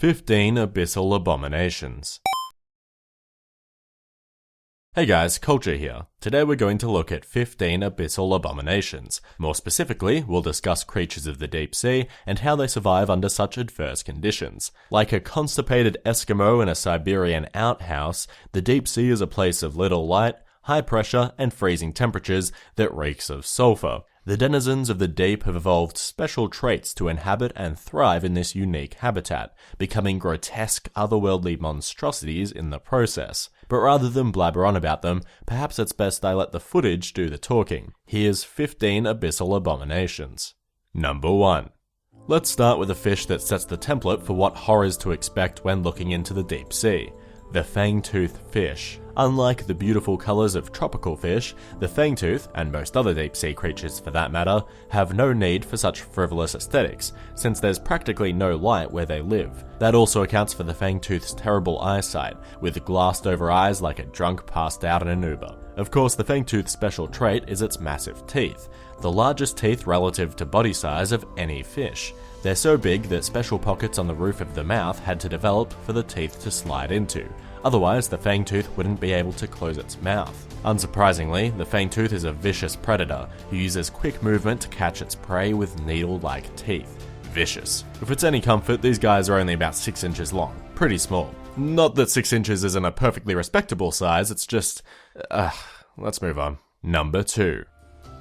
15 Abyssal Abominations. Hey guys, Culture here. Today we're going to look at 15 abyssal abominations. More specifically, we'll discuss creatures of the deep sea and how they survive under such adverse conditions. Like a constipated Eskimo in a Siberian outhouse, the deep sea is a place of little light, high pressure, and freezing temperatures that reeks of sulfur. The denizens of the deep have evolved special traits to inhabit and thrive in this unique habitat, becoming grotesque, otherworldly monstrosities in the process. But rather than blabber on about them, perhaps it's best I let the footage do the talking. Here's 15 abyssal abominations. Number 1. Let's start with a fish that sets the template for what horrors to expect when looking into the deep sea. The Fangtooth Fish. Unlike the beautiful colours of tropical fish, the fangtooth, and most other deep sea creatures for that matter, have no need for such frivolous aesthetics, since there's practically no light where they live. That also accounts for the fangtooth's terrible eyesight, with glassed over eyes like a drunk passed out in an Uber. Of course, the fangtooth's special trait is its massive teeth, the largest teeth relative to body size of any fish. They're so big that special pockets on the roof of the mouth had to develop for the teeth to slide into. Otherwise, the fangtooth wouldn't be able to close its mouth. Unsurprisingly, the fangtooth is a vicious predator who uses quick movement to catch its prey with needle-like teeth. Vicious. If it's any comfort, these guys are only about 6 inches long. Pretty small. Not that 6 inches isn't a perfectly respectable size, it's just... let's move on. Number 2.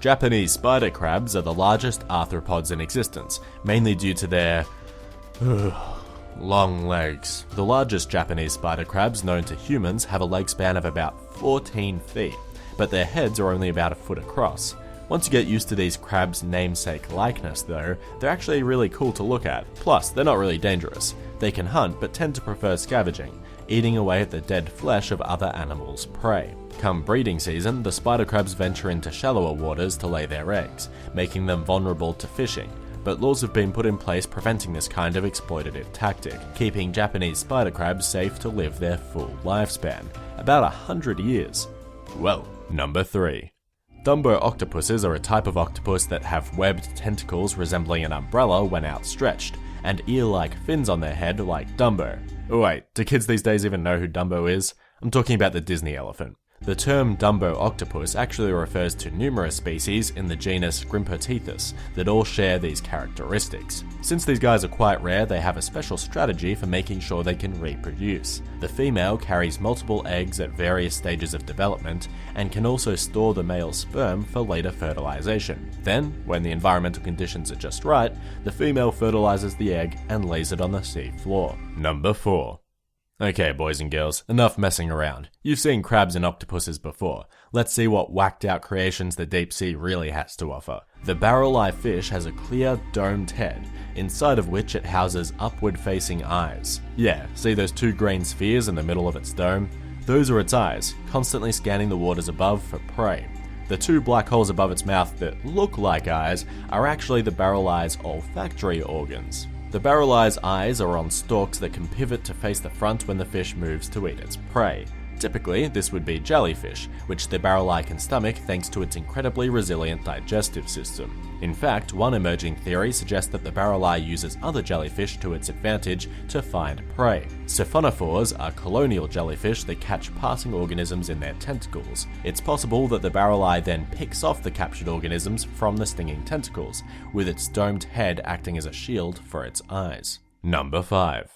Japanese spider crabs are the largest arthropods in existence, mainly due to their... long legs. The largest Japanese spider crabs known to humans have a leg span of about 14 feet, but their heads are only about a foot across. Once you get used to these crabs' namesake likeness though, they're actually really cool to look at. Plus, they're not really dangerous. They can hunt but tend to prefer scavenging, eating away at the dead flesh of other animals' prey. Come breeding season, the spider crabs venture into shallower waters to lay their eggs, making them vulnerable to fishing. But laws have been put in place preventing this kind of exploitative tactic, keeping Japanese spider crabs safe to live their full lifespan, about 100 years. Well, number 3. Dumbo octopuses are a type of octopus that have webbed tentacles resembling an umbrella when outstretched, and ear-like fins on their head like Dumbo. Oh wait, do kids these days even know who Dumbo is? I'm talking about the Disney elephant. The term Dumbo octopus actually refers to numerous species in the genus Grimpertethus that all share these characteristics. Since these guys are quite rare, they have a special strategy for making sure they can reproduce. The female carries multiple eggs at various stages of development and can also store the male sperm for later fertilization. Then, when the environmental conditions are just right, the female fertilizes the egg and lays it on the sea floor. Number 4. Okay, boys and girls, enough messing around. You've seen crabs and octopuses before. Let's see what whacked out creations the deep sea really has to offer. The Barreleye Fish has a clear, domed head, inside of which it houses upward-facing eyes. Yeah, see those 2 green spheres in the middle of its dome? Those are its eyes, constantly scanning the waters above for prey. The 2 black holes above its mouth that look like eyes are actually the Barreleye's olfactory organs. The Barreleye's eyes are on stalks that can pivot to face the front when the fish moves to eat its prey. Typically, this would be jellyfish, which the Barreleye can stomach thanks to its incredibly resilient digestive system. In fact, one emerging theory suggests that the Barreleye uses other jellyfish to its advantage to find prey. Siphonophores are colonial jellyfish that catch passing organisms in their tentacles. It's possible that the Barreleye then picks off the captured organisms from the stinging tentacles, with its domed head acting as a shield for its eyes. Number 5.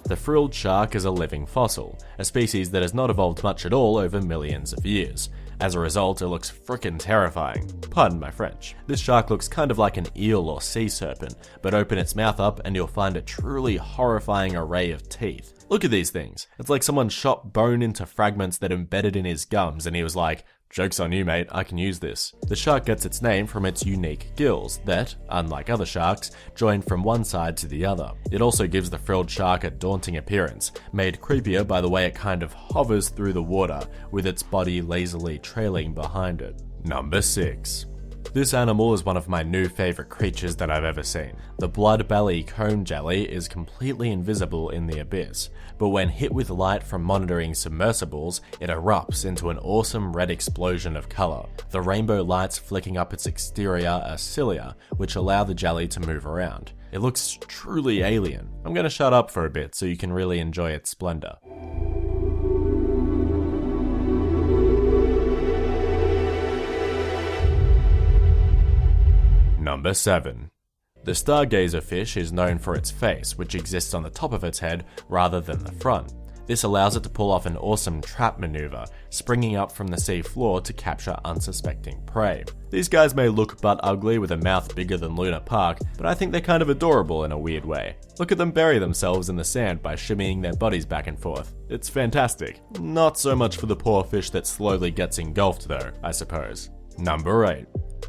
The Frilled Shark is a living fossil, a species that has not evolved much at all over millions of years. As a result, it looks frickin' terrifying. Pardon my French. This shark looks kind of like an eel or sea serpent, but open its mouth up and you'll find a truly horrifying array of teeth. Look at these things. It's like someone shot bone into fragments that embedded in his gums and he was like, "Joke's on you, mate, I can use this." The shark gets its name from its unique gills that, unlike other sharks, join from one side to the other. It also gives the frilled shark a daunting appearance, made creepier by the way it kind of hovers through the water, with its body lazily trailing behind it. Number 6. This animal is one of my new favourite creatures that I've ever seen. The Blood Belly Comb Jelly is completely invisible in the abyss, but when hit with light from monitoring submersibles, it erupts into an awesome red explosion of colour. The rainbow lights flicking up its exterior are cilia, which allow the jelly to move around. It looks truly alien. I'm gonna shut up for a bit so you can really enjoy its splendour. Number 7. The Stargazer Fish is known for its face, which exists on the top of its head rather than the front. This allows it to pull off an awesome trap maneuver, springing up from the sea floor to capture unsuspecting prey. These guys may look butt ugly with a mouth bigger than Luna Park, but I think they're kind of adorable in a weird way. Look at them bury themselves in the sand by shimmying their bodies back and forth. It's fantastic. Not so much for the poor fish that slowly gets engulfed though, I suppose. Number 8.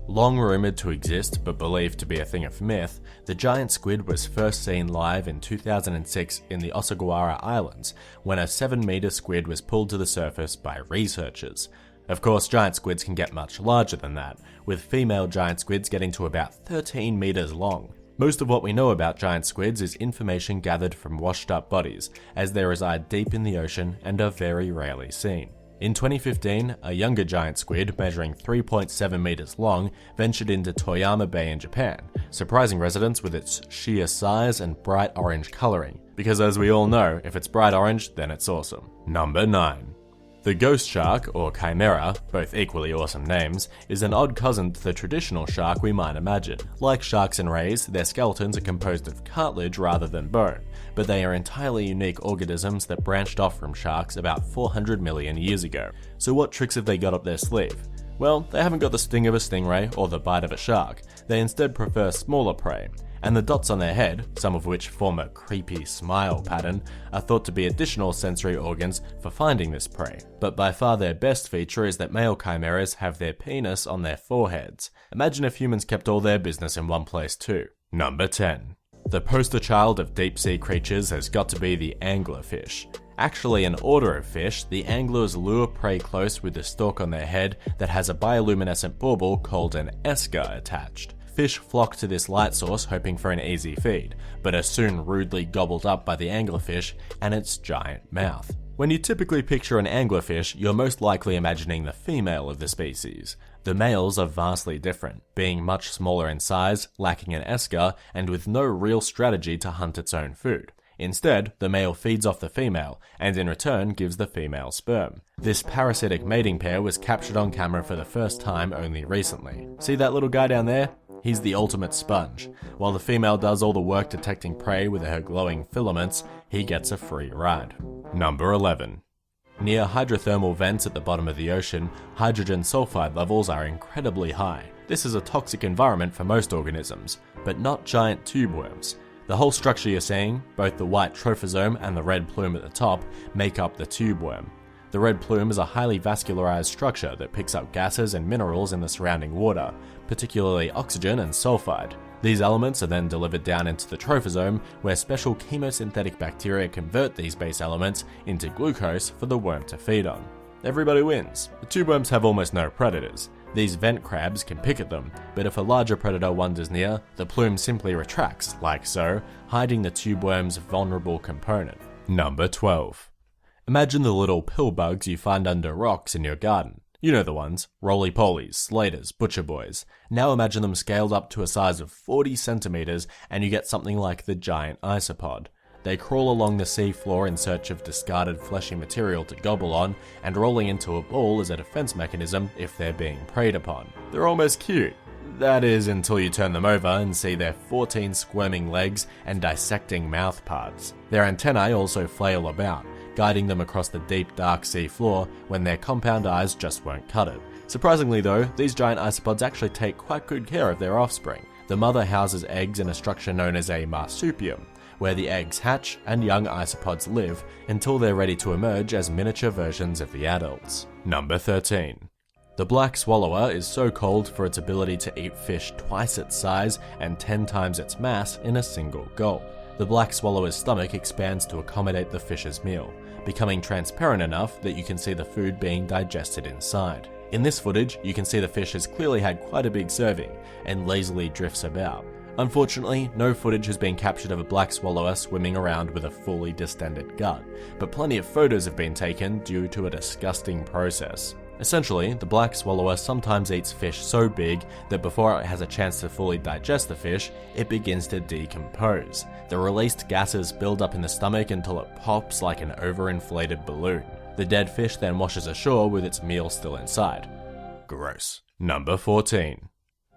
Long rumoured to exist but believed to be a thing of myth, the giant squid was first seen live in 2006 in the Osagawara Islands, when a 7-metre squid was pulled to the surface by researchers. Of course, giant squids can get much larger than that, with female giant squids getting to about 13 metres long. Most of what we know about giant squids is information gathered from washed up bodies, as they reside deep in the ocean and are very rarely seen. In 2015, a younger giant squid measuring 3.7 meters long ventured into Toyama Bay in Japan, surprising residents with its sheer size and bright orange coloring, because as we all know, if it's bright orange, then it's awesome. Number 9. The ghost shark, or chimera, both equally awesome names, is an odd cousin to the traditional shark we might imagine. Like sharks and rays, their skeletons are composed of cartilage rather than bone, but they are entirely unique organisms that branched off from sharks about 400 million years ago. So what tricks have they got up their sleeve? Well, they haven't got the sting of a stingray or the bite of a shark. They instead prefer smaller prey. And the dots on their head, some of which form a creepy smile pattern, are thought to be additional sensory organs for finding this prey. But by far their best feature is that male chimeras have their penis on their foreheads. Imagine if humans kept all their business in one place too. Number 10. The poster child of deep sea creatures has got to be the anglerfish. Actually an order of fish, the anglers lure prey close with the stalk on their head that has a bioluminescent bauble called an esker attached. Fish flock to this light source hoping for an easy feed, but are soon rudely gobbled up by the anglerfish and its giant mouth. When you typically picture an anglerfish, you're most likely imagining the female of the species. The males are vastly different, being much smaller in size, lacking an esker, and with no real strategy to hunt its own food. Instead, the male feeds off the female, and in return gives the female sperm. This parasitic mating pair was captured on camera for the first time only recently. See that little guy down there? He's the ultimate sponge. While the female does all the work detecting prey with her glowing filaments, he gets a free ride. Number 11. Near hydrothermal vents at the bottom of the ocean, hydrogen sulfide levels are incredibly high. This is a toxic environment for most organisms, but not giant tubeworms. The whole structure you're seeing, both the white trophosome and the red plume at the top, make up the tubeworm. The red plume is a highly vascularized structure that picks up gases and minerals in the surrounding water, particularly oxygen and sulfide. These elements are then delivered down into the trophosome, where special chemosynthetic bacteria convert these base elements into glucose for the worm to feed on. Everybody wins. The tubeworms have almost no predators. These vent crabs can pick at them, but if a larger predator wanders near, the plume simply retracts, like so, hiding the tubeworm's vulnerable component. Number 12. Imagine the little pill bugs you find under rocks in your garden. You know the ones, roly-polies, slaters, butcher boys. Now imagine them scaled up to a size of 40 centimeters and you get something like the giant isopod. They crawl along the sea floor in search of discarded fleshy material to gobble on, and rolling into a ball is a defense mechanism if they're being preyed upon. They're almost cute. That is until you turn them over and see their 14 squirming legs and dissecting mouth parts. Their antennae also flail about, guiding them across the deep dark sea floor when their compound eyes just won't cut it. Surprisingly though, these giant isopods actually take quite good care of their offspring. The mother houses eggs in a structure known as a marsupium, where the eggs hatch and young isopods live until they're ready to emerge as miniature versions of the adults. Number 13. The black swallower is so called for its ability to eat fish twice its size and 10 times its mass in a single gulp. The black swallower's stomach expands to accommodate the fish's meal, becoming transparent enough that you can see the food being digested inside. In this footage, you can see the fish has clearly had quite a big serving and lazily drifts about. Unfortunately, no footage has been captured of a black swallower swimming around with a fully distended gut, but plenty of photos have been taken due to a disgusting process. Essentially, the black swallower sometimes eats fish so big that before it has a chance to fully digest the fish, it begins to decompose. The released gases build up in the stomach until it pops like an overinflated balloon. The dead fish then washes ashore with its meal still inside. Gross. Number 14.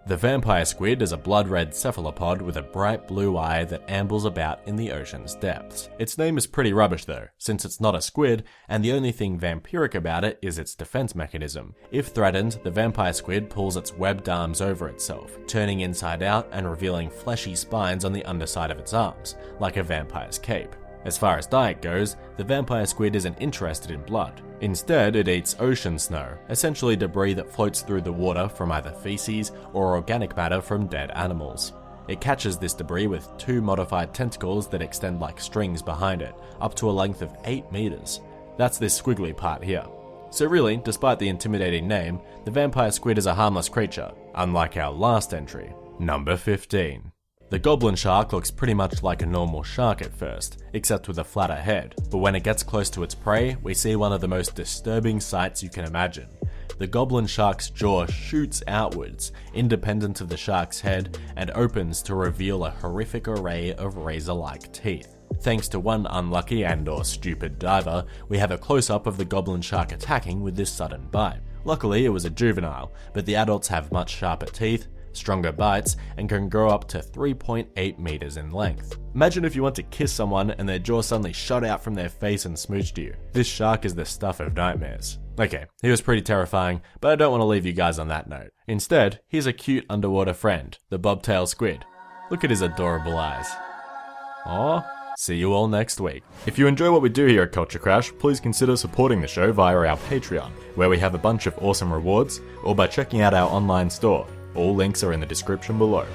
The vampire squid is a blood-red cephalopod with a bright blue eye that ambles about in the ocean's depths. Its name is pretty rubbish though, since it's not a squid, and the only thing vampiric about it is its defense mechanism. If threatened, the vampire squid pulls its webbed arms over itself, turning inside out and revealing fleshy spines on the underside of its arms, like a vampire's cape. As far as diet goes, the vampire squid isn't interested in blood. Instead, it eats ocean snow, essentially debris that floats through the water from either feces or organic matter from dead animals. It catches this debris with 2 modified tentacles that extend like strings behind it, up to a length of 8 meters. That's this squiggly part here. So really, despite the intimidating name, the vampire squid is a harmless creature, unlike our last entry. Number 15. The goblin shark looks pretty much like a normal shark at first, except with a flatter head, but when it gets close to its prey, we see one of the most disturbing sights you can imagine. The goblin shark's jaw shoots outwards, independent of the shark's head, and opens to reveal a horrific array of razor-like teeth. Thanks to one unlucky and/or stupid diver, we have a close-up of the goblin shark attacking with this sudden bite. Luckily, it was a juvenile, but the adults have much sharper teeth, stronger bites, and can grow up to 3.8 meters in length. Imagine if you want to kiss someone and their jaw suddenly shot out from their face and smooched you. This shark is the stuff of nightmares. Okay, he was pretty terrifying, but I don't want to leave you guys on that note. Instead, here's a cute underwater friend, the bobtail squid. Look at his adorable eyes. Aww. See you all next week. If you enjoy what we do here at CultureCrash, please consider supporting the show via our Patreon, where we have a bunch of awesome rewards, or by checking out our online store. All links are in the description below.